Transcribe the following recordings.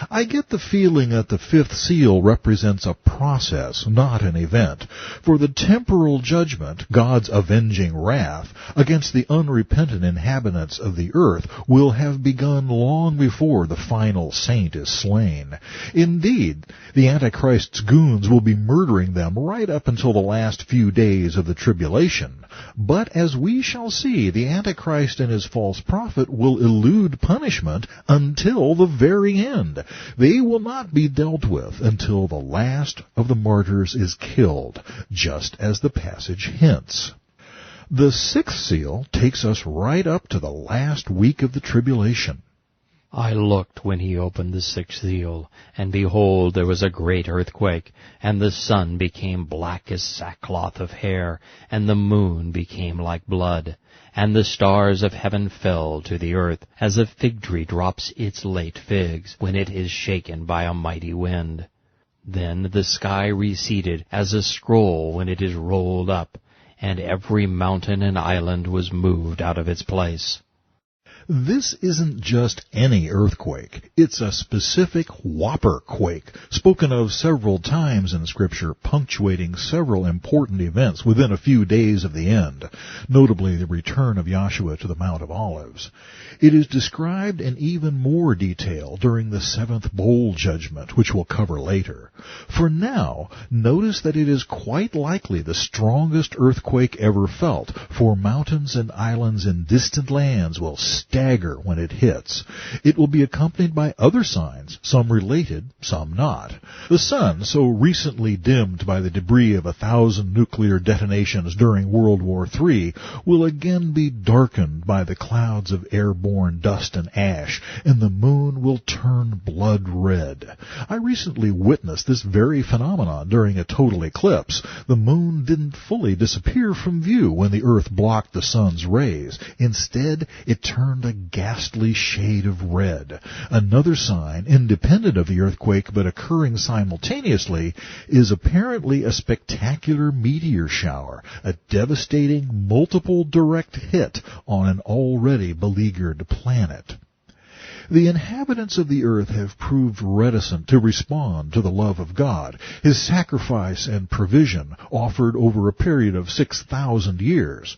I get the feeling that the fifth seal represents a process, not an event, for the temporal judgment, God's avenging wrath, against the unrepentant inhabitants of the earth will have begun long before the final saint is slain. Indeed, the Antichrist's goons will be murdering them right up until the last few days of the tribulation. But as we shall see, the Antichrist and his false prophet will elude punishment until the very end. They will not be dealt with until the last of the martyrs is killed, just as the passage hints. The sixth seal takes us right up to the last week of the tribulation. I looked when he opened the sixth seal, and behold, there was a great earthquake, and the sun became black as sackcloth of hair, and the moon became like blood, and the stars of heaven fell to the earth, as a fig tree drops its late figs, when it is shaken by a mighty wind. Then the sky receded, as a scroll when it is rolled up, and every mountain and island was moved out of its place. This isn't just any earthquake. It's a specific whopper quake, spoken of several times in Scripture, punctuating several important events within a few days of the end, notably the return of Yahshua to the Mount of Olives. It is described in even more detail during the seventh bowl judgment, which we'll cover later. For now, notice that it is quite likely the strongest earthquake ever felt, for mountains and islands in distant lands will stagger when it hits. It will be accompanied by other signs, some related, some not. The sun, so recently dimmed by the debris of 1,000 nuclear detonations during World War III, will again be darkened by the clouds of airborne dust and ash, and the moon will turn blood red. I recently witnessed this very phenomenon during a total eclipse. The moon didn't fully disappear from view when the earth blocked the sun's rays. Instead, it turned a ghastly shade of red. Another sign, independent of the earthquake but occurring simultaneously, is apparently a spectacular meteor shower, a devastating multiple direct hit on an already beleaguered planet. The inhabitants of the earth have proved reticent to respond to the love of God, His sacrifice and provision offered over a period of 6,000 years.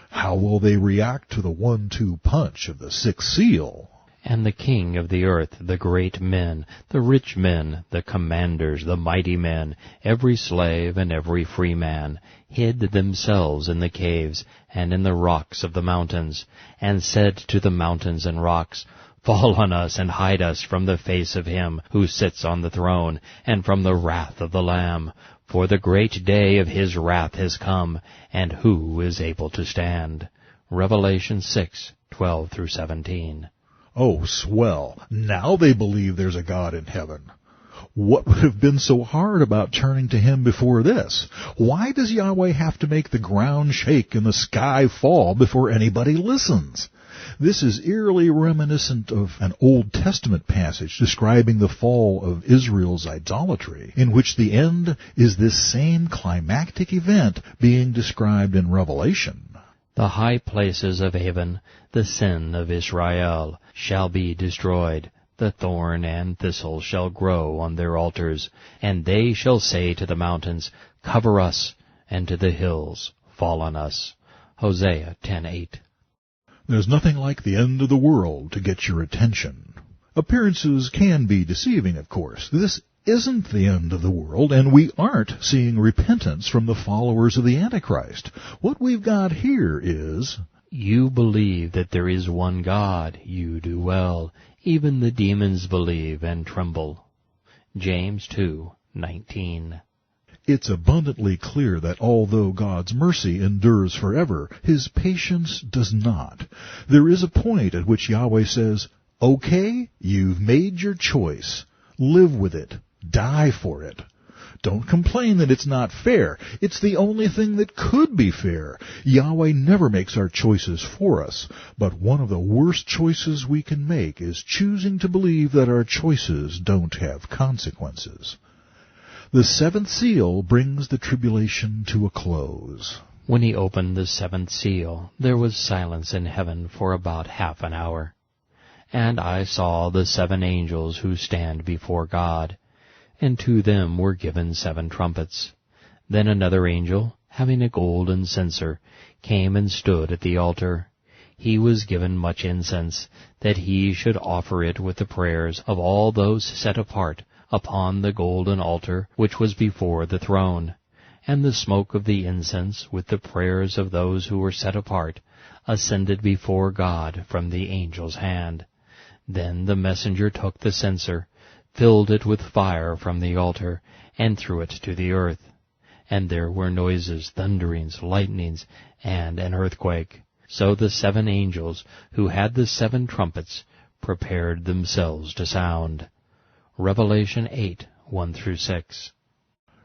How will they react to the 1-2 punch of the sixth seal? And the king of the earth, the great men, the rich men, the commanders, the mighty men, every slave and every free man, hid themselves in the caves and in the rocks of the mountains, and said to the mountains and rocks, Fall on us and hide us from the face of him who sits on the throne, and from the wrath of the Lamb. For the great day of his wrath has come, and who is able to stand? Revelation 6:12-17. Oh, swell. Now they believe there's a God in heaven. What would have been so hard about turning to Him before this? Why does Yahweh have to make the ground shake and the sky fall before anybody listens? This is eerily reminiscent of an Old Testament passage describing the fall of Israel's idolatry, in which the end is this same climactic event being described in Revelation. The high places of Avon, the sin of Israel, shall be destroyed. The thorn and thistle shall grow on their altars, and they shall say to the mountains, Cover us, and to the hills, Fall on us. Hosea 10:8. There's nothing like the end of the world to get your attention. Appearances can be deceiving, of course. This isn't the end of the world, and we aren't seeing repentance from the followers of the Antichrist. What we've got here is, You believe that there is one God. You do well. Even the demons believe and tremble. James 2:19. It's abundantly clear that although God's mercy endures forever, His patience does not. There is a point at which Yahweh says, Okay, you've made your choice. Live with it. Die for it. Don't complain that it's not fair. It's the only thing that could be fair. Yahweh never makes our choices for us, but one of the worst choices we can make is choosing to believe that our choices don't have consequences. The seventh seal brings the tribulation to a close. When he opened the seventh seal, there was silence in heaven for about half an hour. And I saw the 7 angels who stand before God, and to them were given 7 trumpets. Then another angel, having a golden censer, came and stood at the altar. He was given much incense, that he should offer it with the prayers of all those set apart upon the golden altar which was before the throne. And the smoke of the incense, with the prayers of those who were set apart, ascended before God from the angel's hand. Then the messenger took the censer, filled it with fire from the altar, and threw it to the earth. And there were noises, thunderings, lightnings, and an earthquake. So the 7 angels, who had the 7 trumpets, prepared themselves to sound. Revelation 8, 1-6.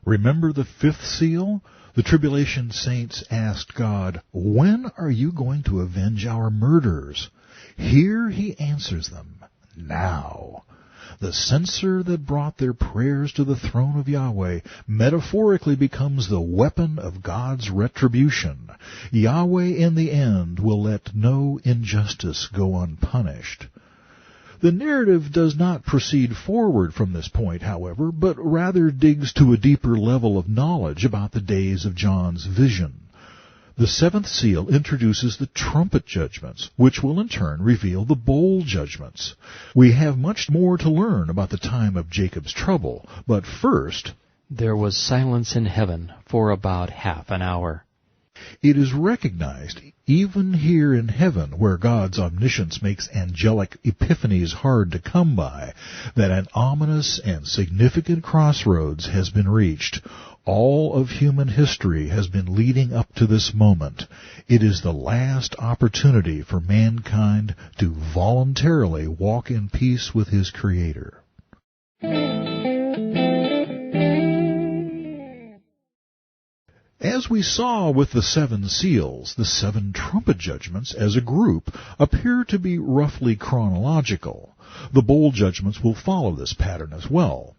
Remember the 5th seal? The tribulation saints asked God, "When are you going to avenge our murders?" Here he answers them, "Now." The censer that brought their prayers to the throne of Yahweh metaphorically becomes the weapon of God's retribution. Yahweh in the end will let no injustice go unpunished. The narrative does not proceed forward from this point, however, but rather digs to a deeper level of knowledge about the days of John's vision. The 7th seal introduces the trumpet judgments, which will in turn reveal the bowl judgments. We have much more to learn about the time of Jacob's trouble, but first, there was silence in heaven for about half an hour. It is recognized, even here in heaven, where God's omniscience makes angelic epiphanies hard to come by, that an ominous and significant crossroads has been reached. All of human history has been leading up to this moment. It is the last opportunity for mankind to voluntarily walk in peace with his Creator. As we saw with the 7 seals, the 7 trumpet judgments as a group appear to be roughly chronological. The bowl judgments will follow this pattern as well.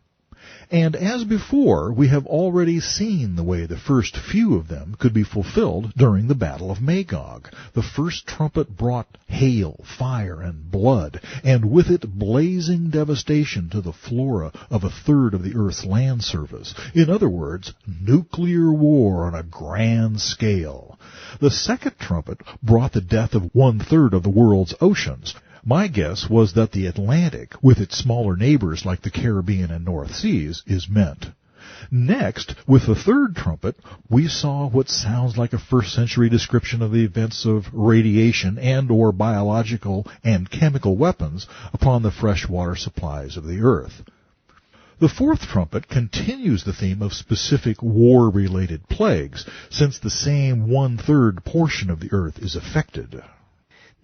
And as before, we have already seen the way the first few of them could be fulfilled during the Battle of Magog. The first trumpet brought hail, fire, and blood, and with it blazing devastation to the flora of a third of the Earth's land surface. In other words, nuclear war on a grand scale. The second trumpet brought the death of 1/3 of the world's oceans. My guess was that the Atlantic, with its smaller neighbors like the Caribbean and North Seas, is meant. Next, with the third trumpet, we saw what sounds like a first-century description of the events of radiation and or biological and chemical weapons upon the freshwater supplies of the earth. The fourth trumpet continues the theme of specific war-related plagues, since the same 1/3 portion of the earth is affected.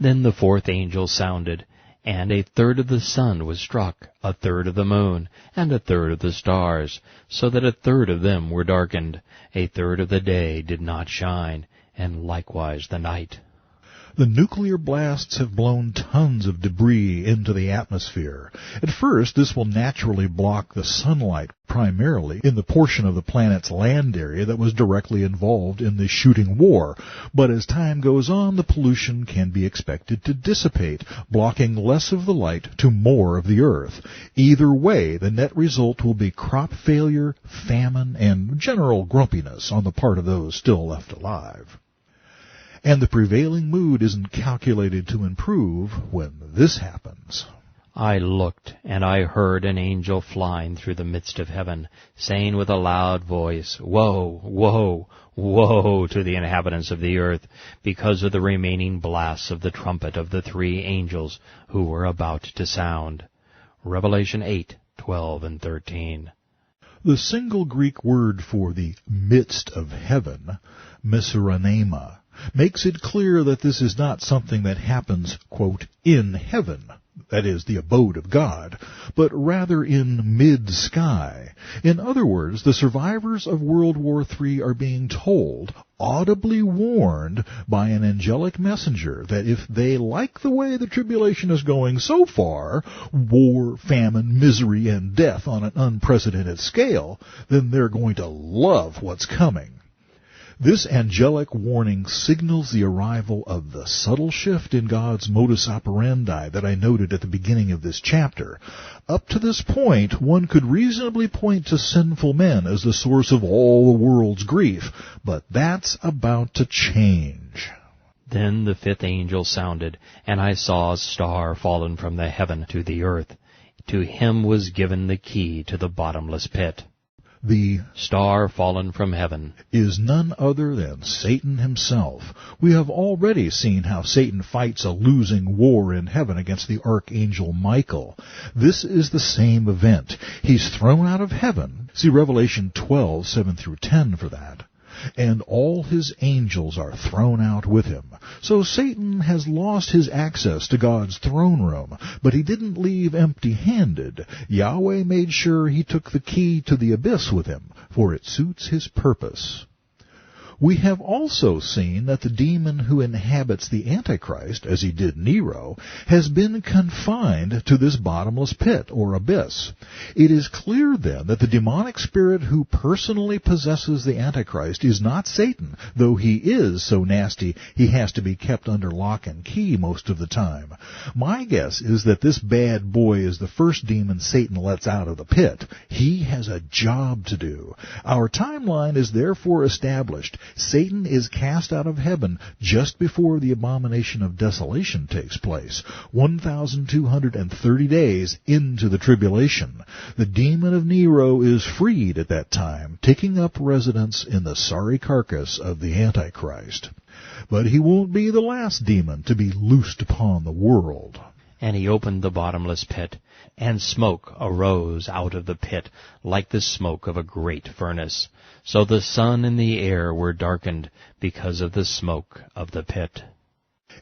Then the 4th angel sounded, and 1/3 of the sun was struck, 1/3 of the moon, and 1/3 of the stars, so that 1/3 of them were darkened. 1/3 of the day did not shine, and likewise the night. The nuclear blasts have blown tons of debris into the atmosphere. At first, this will naturally block the sunlight, primarily in the portion of the planet's land area that was directly involved in the shooting war. But as time goes on, the pollution can be expected to dissipate, blocking less of the light to more of the Earth. Either way, the net result will be crop failure, famine, and general grumpiness on the part of those still left alive. And the prevailing mood isn't calculated to improve when this happens. I looked, and I heard an angel flying through the midst of heaven, saying with a loud voice, "Woe, woe, woe to the inhabitants of the earth, because of the remaining blasts of the trumpet of the 3 angels who were about to sound." Revelation 8, 12 and 13. The single Greek word for the midst of heaven, Mesiranema, makes it clear that this is not something that happens, quote, in heaven, that is, the abode of God, but rather in mid-sky. In other words, the survivors of World War III are being told, audibly warned by an angelic messenger, that if they like the way the tribulation is going so far, war, famine, misery, and death on an unprecedented scale, then they're going to love what's coming. This angelic warning signals the arrival of the subtle shift in God's modus operandi that I noted at the beginning of this chapter. Up to this point, one could reasonably point to sinful men as the source of all the world's grief, but that's about to change. Then the fifth angel sounded, and I saw a star fallen from the heaven to the earth. To him was given the key to the bottomless pit. The star fallen from heaven is none other than Satan himself. We have already seen how Satan fights a losing war in heaven against the archangel Michael. This is the same event. He's thrown out of heaven. See Revelation 12:7-10 for that. And all his angels are thrown out with him. So Satan has lost his access to God's throne room, but he didn't leave empty-handed. Yahweh made sure he took the key to the abyss with him, for it suits his purpose. We have also seen that the demon who inhabits the Antichrist, as he did Nero, has been confined to this bottomless pit or abyss. It is clear then that the demonic spirit who personally possesses the Antichrist is not Satan, though he is so nasty he has to be kept under lock and key most of the time. My guess is that this bad boy is the first demon Satan lets out of the pit. He has a job to do. Our timeline is therefore established. Satan is cast out of heaven just before the abomination of desolation takes place, 1,230 days into the tribulation. The demon of Nero is freed at that time, taking up residence in the sorry carcass of the Antichrist. But he won't be the last demon to be loosed upon the world. And he opened the bottomless pit, and smoke arose out of the pit like the smoke of a great furnace. So the sun and the air were darkened because of the smoke of the pit.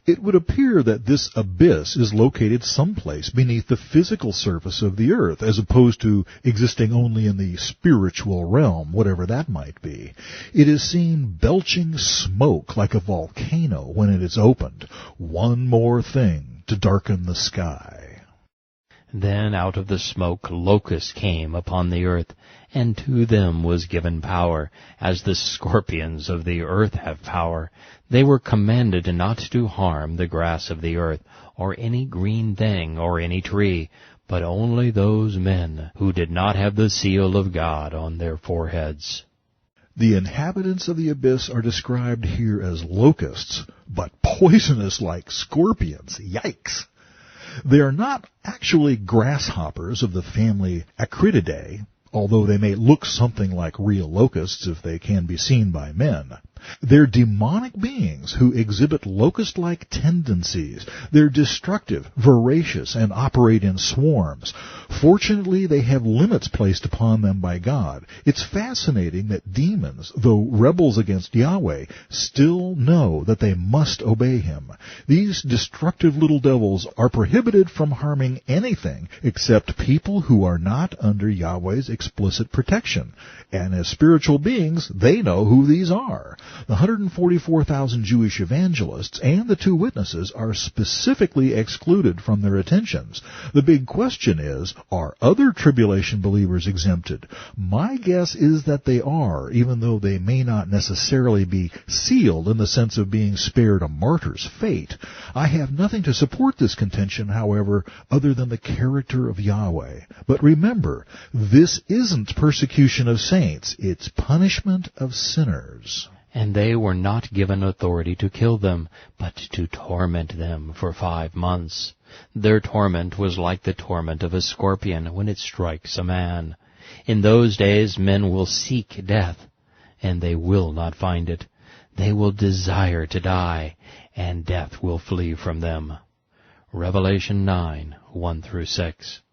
It would appear that this abyss is located someplace beneath the physical surface of the earth, as opposed to existing only in the spiritual realm, whatever that might be. It is seen belching smoke like a volcano when it is opened. One more thing to darken the sky. Then out of the smoke locusts came upon the earth, and to them was given power, as the scorpions of the earth have power. They were commanded not to harm the grass of the earth, or any green thing, or any tree, but only those men who did not have the seal of God on their foreheads. The inhabitants of the abyss are described here as locusts, but poisonous like scorpions. Yikes! They are not actually grasshoppers of the family Acrididae, although they may look something like real locusts if they can be seen by men. They're demonic beings who exhibit locust-like tendencies. They're destructive, voracious, and operate in swarms. Fortunately, they have limits placed upon them by God. It's fascinating that demons, though rebels against Yahweh, still know that they must obey Him. These destructive little devils are prohibited from harming anything except people who are not under Yahweh's explicit protection. And as spiritual beings, they know who these are. The 144,000 Jewish evangelists and the two witnesses are specifically excluded from their attentions. The big question is, are other tribulation believers exempted? My guess is that they are, even though they may not necessarily be sealed in the sense of being spared a martyr's fate. I have nothing to support this contention, however, other than the character of Yahweh. But remember, this isn't persecution of saints, it's punishment of sinners. And they were not given authority to kill them, but to torment them for 5 months. Their torment was like the torment of a scorpion when it strikes a man. In those days men will seek death, and they will not find it. They will desire to die, and death will flee from them. Revelation 9:1-6.